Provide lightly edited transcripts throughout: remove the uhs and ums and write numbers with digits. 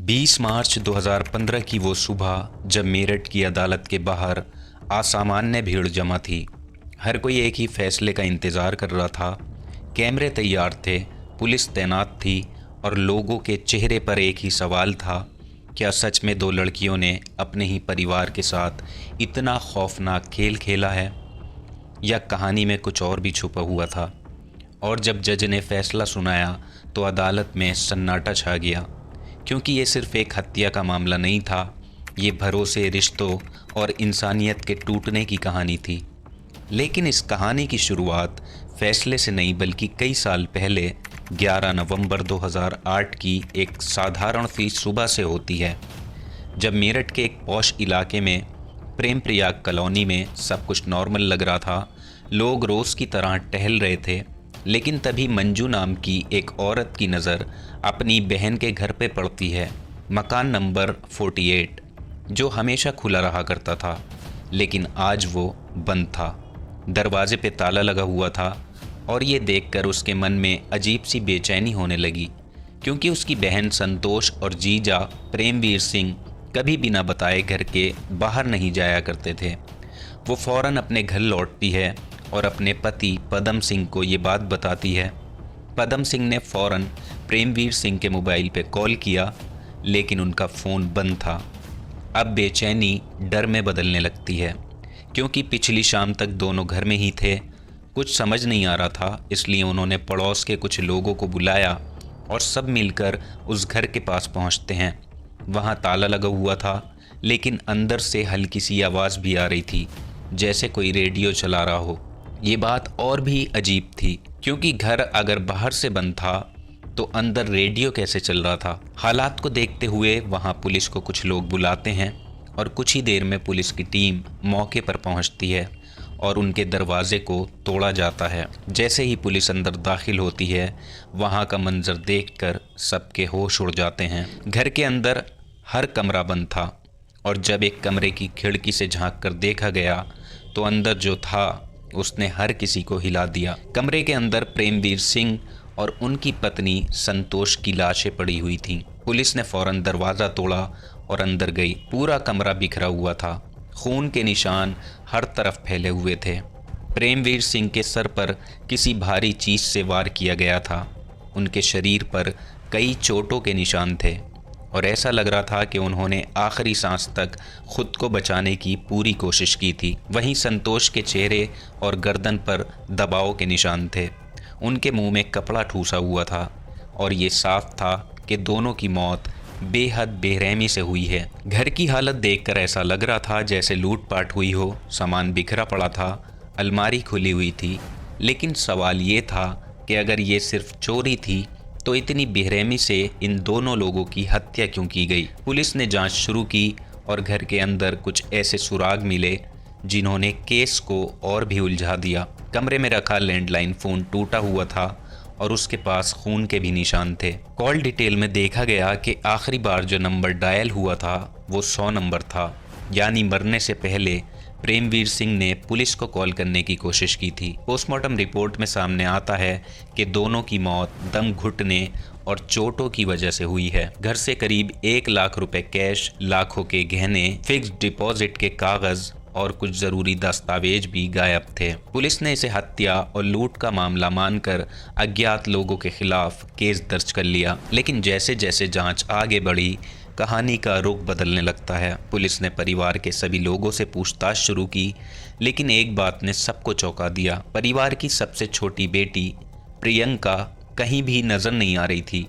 20 मार्च 2015 की वो सुबह जब मेरठ की अदालत के बाहर असामान्य भीड़ जमा थी। हर कोई एक ही फैसले का इंतज़ार कर रहा था। कैमरे तैयार थे, पुलिस तैनात थी और लोगों के चेहरे पर एक ही सवाल था, क्या सच में दो लड़कियों ने अपने ही परिवार के साथ इतना खौफनाक खेल खेला है, या कहानी में कुछ और भी छुपा हुआ था। और जब जज ने फैसला सुनाया तो अदालत में सन्नाटा छा गया, क्योंकि ये सिर्फ एक हत्या का मामला नहीं था, ये भरोसे, रिश्तों और इंसानियत के टूटने की कहानी थी। लेकिन इस कहानी की शुरुआत फैसले से नहीं बल्कि कई साल पहले 11 नवंबर 2008 की एक साधारण सी सुबह से होती है, जब मेरठ के एक पॉश इलाके में प्रेम प्रयाग कॉलोनी में सब कुछ नॉर्मल लग रहा था। लोग रोज़ की तरह टहल रहे थे, लेकिन तभी मंजू नाम की एक औरत की नज़र अपनी बहन के घर पे पड़ती है। मकान नंबर 48 जो हमेशा खुला रहा करता था, लेकिन आज वो बंद था। दरवाजे पे ताला लगा हुआ था और ये देखकर उसके मन में अजीब सी बेचैनी होने लगी, क्योंकि उसकी बहन संतोष और जीजा प्रेमवीर सिंह कभी बिना बताए घर के बाहर नहीं जाया करते थे। वो फ़ौरन अपने घर लौटती है और अपने पति पदम सिंह को ये बात बताती है। पदम सिंह ने फ़ौरन प्रेमवीर सिंह के मोबाइल पे कॉल किया, लेकिन उनका फ़ोन बंद था। अब बेचैनी डर में बदलने लगती है, क्योंकि पिछली शाम तक दोनों घर में ही थे। कुछ समझ नहीं आ रहा था, इसलिए उन्होंने पड़ोस के कुछ लोगों को बुलाया और सब मिलकर उस घर के पास पहुंचते हैं। वहां ताला लगा हुआ था, लेकिन अंदर से हल्की सी आवाज़ भी आ रही थी, जैसे कोई रेडियो चला रहा हो। ये बात और भी अजीब थी, क्योंकि घर अगर बाहर से बंद था तो अंदर रेडियो कैसे चल रहा था। हालात को देखते हुए वहां पुलिस को कुछ लोग बुलाते हैं और कुछ ही देर में पुलिस की टीम मौके पर पहुंचती है और उनके दरवाजे को तोड़ा जाता है। जैसे ही पुलिस अंदर दाखिल होती है, वहां का मंजर देखकर सबके होश उड़ जाते हैं। घर के अंदर हर कमरा बंद था और जब एक कमरे की खिड़की से झांक कर देखा गया तो अंदर जो था उसने हर किसी को हिला दिया। कमरे के अंदर प्रेमवीर सिंह और उनकी पत्नी संतोष की लाशें पड़ी हुई थीं। पुलिस ने फौरन दरवाज़ा तोड़ा और अंदर गई। पूरा कमरा बिखरा हुआ था, खून के निशान हर तरफ फैले हुए थे। प्रेमवीर सिंह के सर पर किसी भारी चीज़ से वार किया गया था। उनके शरीर पर कई चोटों के निशान थे और ऐसा लग रहा था कि उन्होंने आखिरी सांस तक खुद को बचाने की पूरी कोशिश की थी। वहीं संतोष के चेहरे और गर्दन पर दबाव के निशान थे। उनके मुंह में कपड़ा ठूसा हुआ था और ये साफ था कि दोनों की मौत बेहद बेरहमी से हुई है। घर की हालत देखकर ऐसा लग रहा था जैसे लूटपाट हुई हो। सामान बिखरा पड़ा था, अलमारी खुली हुई थी। लेकिन सवाल ये था कि अगर ये सिर्फ चोरी थी तो इतनी बेरहमी से इन दोनों लोगों की हत्या क्यों की गई। पुलिस ने जांच शुरू की और घर के अंदर कुछ ऐसे सुराग मिले जिन्होंने केस को और भी उलझा दिया। कमरे में रखा लैंडलाइन फ़ोन टूटा हुआ था और उसके पास खून के भी निशान थे। कॉल डिटेल में देखा गया कि आखिरी बार जो नंबर डायल हुआ था वो 100 नंबर था, यानी मरने से पहले प्रेमवीर सिंह ने पुलिस को कॉल करने की कोशिश की थी। पोस्टमार्टम रिपोर्ट में सामने आता है कि दोनों की मौत दम घुटने और चोटों की वजह से हुई है। घर से करीब 1 लाख रुपए कैश, लाखों के गहने, फिक्स्ड डिपॉजिट के कागज और कुछ ज़रूरी दस्तावेज भी गायब थे। पुलिस ने इसे हत्या और लूट का मामला मानकर अज्ञात लोगों के खिलाफ केस दर्ज कर लिया। लेकिन जैसे जैसे जांच आगे बढ़ी, कहानी का रुख बदलने लगता है। पुलिस ने परिवार के सभी लोगों से पूछताछ शुरू की, लेकिन एक बात ने सबको चौंका दिया। परिवार की सबसे छोटी बेटी प्रियंका कहीं भी नज़र नहीं आ रही थी।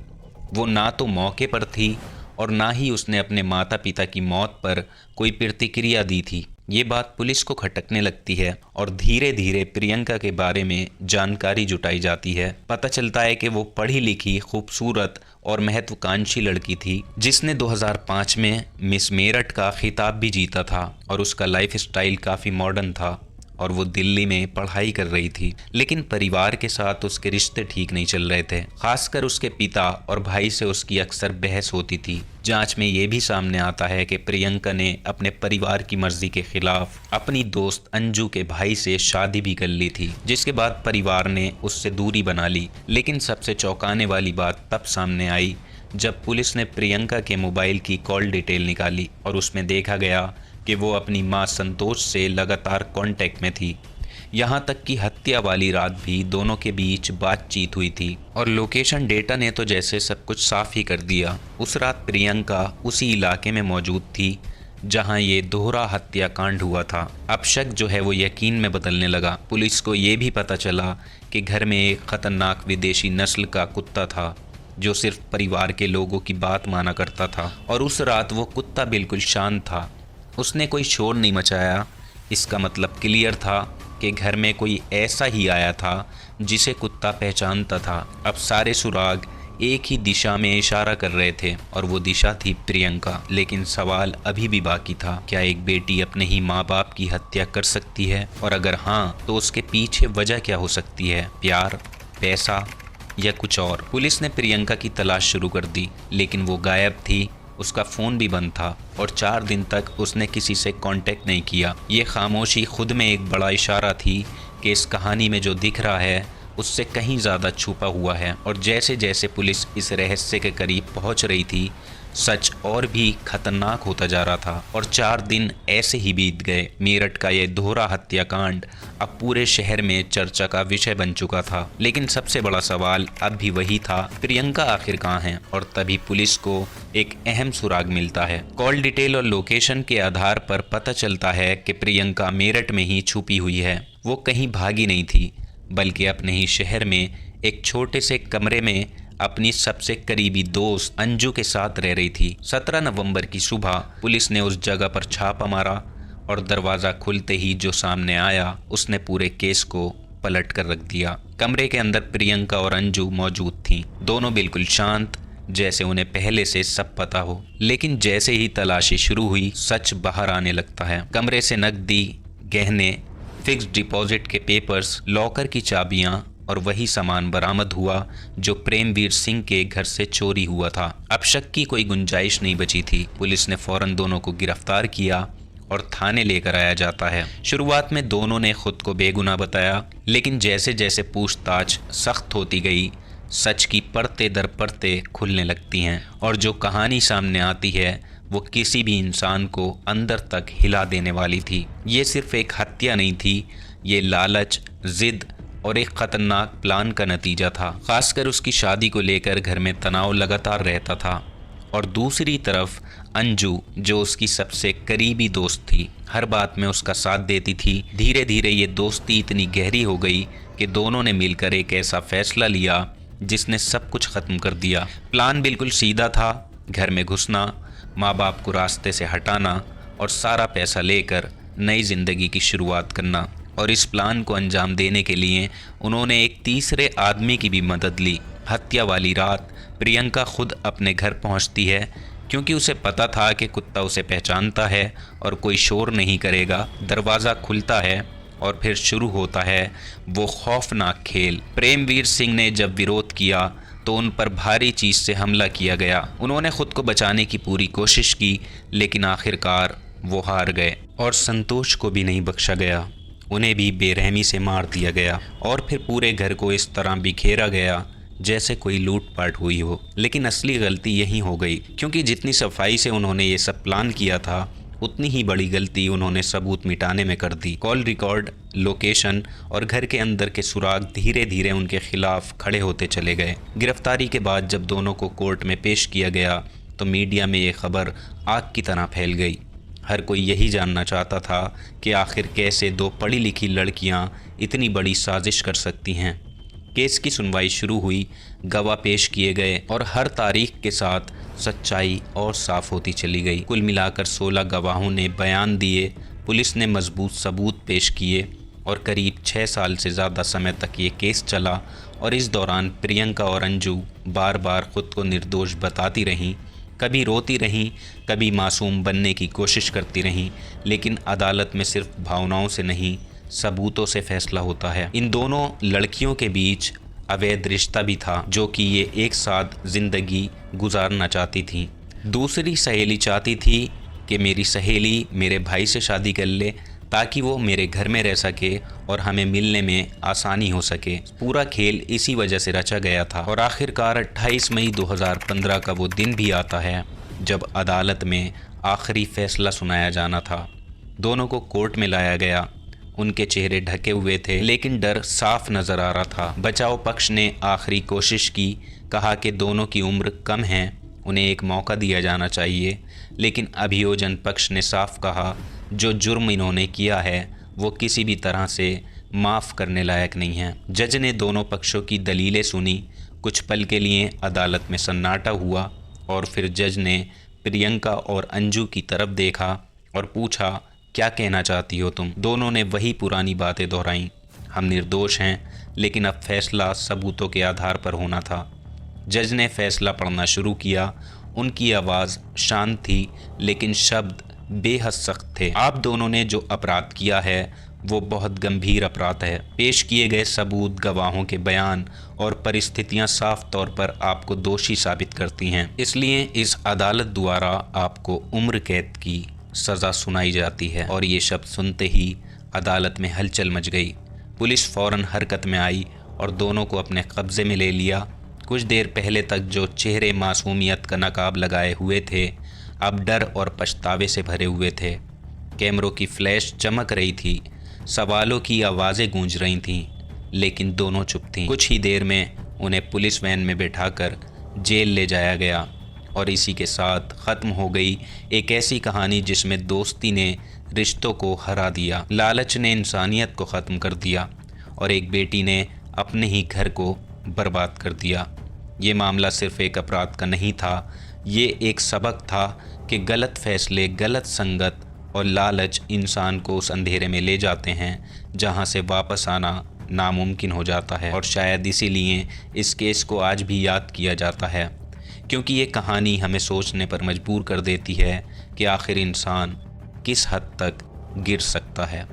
वो ना तो मौके पर थी और ना ही उसने अपने माता पिता की मौत पर कोई प्रतिक्रिया दी थी। ये बात पुलिस को खटकने लगती है और धीरे धीरे प्रियंका के बारे में जानकारी जुटाई जाती है। पता चलता है कि वो पढ़ी लिखी, खूबसूरत और महत्वाकांक्षी लड़की थी, जिसने 2005 में मिस मेरठ का खिताब भी जीता था और उसका लाइफ स्टाइल काफ़ी मॉडर्न था और वो दिल्ली में पढ़ाई कर रही थी। लेकिन परिवार के साथ उसके रिश्ते ठीक नहीं चल रहे थे। खासकर उसके पिता और भाई से उसकी अक्सर बहस होती थी। जांच में ये भी सामने आता है कि प्रियंका ने अपने परिवार की मर्जी के खिलाफ अपनी दोस्त अंजू के भाई से शादी भी कर ली थी, जिसके बाद परिवार ने उससे दूरी बना ली। लेकिन सबसे चौंकाने वाली बात तब सामने आई जब पुलिस ने प्रियंका के मोबाइल की कॉल डिटेल निकाली और उसमें देखा गया कि वो अपनी मां संतोष से लगातार कांटेक्ट में थी। यहाँ तक कि हत्या वाली रात भी दोनों के बीच बातचीत हुई थी और लोकेशन डेटा ने तो जैसे सब कुछ साफ ही कर दिया। उस रात प्रियंका उसी इलाके में मौजूद थी जहां ये दोहरा हत्याकांड हुआ था। अब शक जो है वो यकीन में बदलने लगा। पुलिस को ये भी पता चला कि घर में एक खतरनाक विदेशी नस्ल का कुत्ता था जो सिर्फ परिवार के लोगों की बात माना करता था, और उस रात वो कुत्ता बिल्कुल शांत था। उसने कोई शोर नहीं मचाया। इसका मतलब क्लियर था कि घर में कोई ऐसा ही आया था जिसे कुत्ता पहचानता था। अब सारे सुराग एक ही दिशा में इशारा कर रहे थे और वो दिशा थी प्रियंका। लेकिन सवाल अभी भी बाकी था, क्या एक बेटी अपने ही माँ बाप की हत्या कर सकती है? और अगर हाँ, तो उसके पीछे वजह क्या हो सकती है? प्यार, पैसा या कुछ और? पुलिस ने प्रियंका की तलाश शुरू कर दी, लेकिन वो गायब थी। उसका फ़ोन भी बंद था और 4 दिन तक उसने किसी से कांटेक्ट नहीं किया। ये खामोशी खुद में एक बड़ा इशारा थी कि इस कहानी में जो दिख रहा है उससे कहीं ज़्यादा छुपा हुआ है। और जैसे जैसे पुलिस इस रहस्य के करीब पहुंच रही थी, सच और भी खतरनाक होता जा रहा था। और 4 दिन ऐसे ही बीत गए। मेरठ का ये दोहरा हत्याकांड अब पूरे शहर में चर्चा का विषय बन चुका था। लेकिन सबसे बड़ा सवाल अब भी वही था, प्रियंका आखिर कहाँ है? और तभी पुलिस को एक अहम सुराग मिलता है। कॉल डिटेल और लोकेशन के आधार पर पता चलता है कि प्रियंका मेरठ में ही छुपी हुई है। वो कहीं भागी नहीं थी, बल्कि अपने ही शहर में एक छोटे से कमरे में अपनी सबसे करीबी दोस्त अंजू के साथ रह रही थी। 17 नवंबर की सुबह पुलिस ने उस जगह पर छापा मारा और दरवाज़ा खुलते ही जो सामने आया उसने पूरे केस को पलट कर रख दिया। कमरे के अंदर प्रियंका और अंजू मौजूद थीं। दोनों बिल्कुल शांत, जैसे उन्हें पहले से सब पता हो। लेकिन जैसे ही तलाशी शुरू हुई, सच बाहर आने लगता है। कमरे से नकदी, गहने, फिक्स्ड डिपॉजिट के पेपर्स, लॉकर की चाबियां और वही सामान बरामद हुआ जो प्रेमवीर सिंह के घर से चोरी हुआ था। अब शक की कोई गुंजाइश नहीं बची थी। पुलिस ने फौरन दोनों को गिरफ्तार किया और थाने लेकर आया जाता है। शुरुआत में दोनों ने खुद को बेगुनाह बताया, लेकिन जैसे जैसे पूछताछ सख्त होती गई, सच की परतें दर परतें खुलने लगती हैं और जो कहानी सामने आती है वो किसी भी इंसान को अंदर तक हिला देने वाली थी। ये सिर्फ एक हत्या नहीं थी, ये लालच, जिद और एक खतरनाक प्लान का नतीजा था। खासकर उसकी शादी को लेकर घर में तनाव लगातार रहता था और दूसरी तरफ अंजू, जो उसकी सबसे करीबी दोस्त थी, हर बात में उसका साथ देती थी। धीरे धीरे ये दोस्ती इतनी गहरी हो गई कि दोनों ने मिलकर एक ऐसा फैसला लिया जिसने सब कुछ ख़त्म कर दिया। प्लान बिल्कुल सीधा था, घर में घुसना, माँ बाप को रास्ते से हटाना और सारा पैसा लेकर नई ज़िंदगी की शुरुआत करना। और इस प्लान को अंजाम देने के लिए उन्होंने एक तीसरे आदमी की भी मदद ली। हत्या वाली रात प्रियंका खुद अपने घर पहुंचती है, क्योंकि उसे पता था कि कुत्ता उसे पहचानता है और कोई शोर नहीं करेगा। दरवाज़ा खुलता है और फिर शुरू होता है वो खौफनाक खेल। प्रेमवीर सिंह ने जब विरोध किया तो उन पर भारी चीज़ से हमला किया गया। उन्होंने खुद को बचाने की पूरी कोशिश की, लेकिन आखिरकार वो हार गए और संतोष को भी नहीं बख्शा गया। उन्हें भी बेरहमी से मार दिया गया और फिर पूरे घर को इस तरह बिखेरा गया जैसे कोई लूटपाट हुई हो। लेकिन असली गलती यही हो गई, क्योंकि जितनी सफाई से उन्होंने ये सब प्लान किया था, उतनी ही बड़ी गलती उन्होंने सबूत मिटाने में कर दी। कॉल रिकॉर्ड, लोकेशन और घर के अंदर के सुराग धीरे धीरे उनके खिलाफ खड़े होते चले गए। गिरफ्तारी के बाद जब दोनों को कोर्ट में पेश किया गया तो मीडिया में ये खबर आग की तरह फैल गई। हर कोई यही जानना चाहता था कि आखिर कैसे 2 पढ़ी लिखी लड़कियां इतनी बड़ी साजिश कर सकती हैं। केस की सुनवाई शुरू हुई, गवाह पेश किए गए और हर तारीख के साथ सच्चाई और साफ होती चली गई। कुल मिलाकर 16 गवाहों ने बयान दिए, पुलिस ने मजबूत सबूत पेश किए और करीब 6 साल से ज़्यादा समय तक ये केस चला। और इस दौरान प्रियंका और अंजू बार बार खुद को निर्दोष बताती रहीं, कभी रोती रहीं, कभी मासूम बनने की कोशिश करती रहीं। लेकिन अदालत में सिर्फ भावनाओं से नहीं, सबूतों से फैसला होता है। इन दोनों लड़कियों के बीच अवैध रिश्ता भी था, जो कि ये एक साथ ज़िंदगी गुजारना चाहती थी। दूसरी सहेली चाहती थी कि मेरी सहेली मेरे भाई से शादी कर ले ताकि वो मेरे घर में रह सके और हमें मिलने में आसानी हो सके। पूरा खेल इसी वजह से रचा गया था। और आखिरकार 28 मई 2015 का वो दिन भी आता है जब अदालत में आखिरी फैसला सुनाया जाना था। दोनों को कोर्ट में लाया गया। उनके चेहरे ढके हुए थे, लेकिन डर साफ नज़र आ रहा था। बचाव पक्ष ने आखिरी कोशिश की, कहा कि दोनों की उम्र कम है, उन्हें एक मौका दिया जाना चाहिए। लेकिन अभियोजन पक्ष ने साफ कहा, जो जुर्म इन्होंने किया है वो किसी भी तरह से माफ़ करने लायक नहीं है। जज ने दोनों पक्षों की दलीलें सुनी। कुछ पल के लिए अदालत में सन्नाटा हुआ और फिर जज ने प्रियंका और अंजू की तरफ देखा और पूछा, क्या कहना चाहती हो तुम? दोनों ने वही पुरानी बातें दोहराईं, हम निर्दोष हैं, लेकिन अब फैसला सबूतों के आधार पर होना था। जज ने फैसला पढ़ना शुरू किया। उनकी आवाज़ शांत थी, लेकिन शब्द बेहद सख्त थे। आप दोनों ने जो अपराध किया है वो बहुत गंभीर अपराध है। पेश किए गए सबूत, गवाहों के बयान और परिस्थितियां साफ तौर पर आपको दोषी साबित करती हैं। इसलिए इस अदालत द्वारा आपको उम्र कैद की सज़ा सुनाई जाती है। और ये शब्द सुनते ही अदालत में हलचल मच गई। पुलिस फ़ौरन हरकत में आई और दोनों को अपने कब्ज़े में ले लिया। कुछ देर पहले तक जो चेहरे मासूमियत का नकाब लगाए हुए थे, अब डर और पछतावे से भरे हुए थे। कैमरों की फ्लैश चमक रही थी, सवालों की आवाज़ें गूंज रही थीं, लेकिन दोनों चुप थीं। कुछ ही देर में उन्हें पुलिस वैन में बैठाकर जेल ले जाया गया और इसी के साथ ख़त्म हो गई एक ऐसी कहानी जिसमें दोस्ती ने रिश्तों को हरा दिया, लालच ने इंसानियत को ख़त्म कर दिया और एक बेटी ने अपने ही घर को बर्बाद कर दिया। ये मामला सिर्फ़ एक अपराध का नहीं था, ये एक सबक था कि गलत फ़ैसले, गलत संगत और लालच इंसान को उस अंधेरे में ले जाते हैं जहां से वापस आना नामुमकिन हो जाता है। और शायद इसीलिए इस केस को आज भी याद किया जाता है, क्योंकि ये कहानी हमें सोचने पर मजबूर कर देती है कि आखिर इंसान किस हद तक गिर सकता है।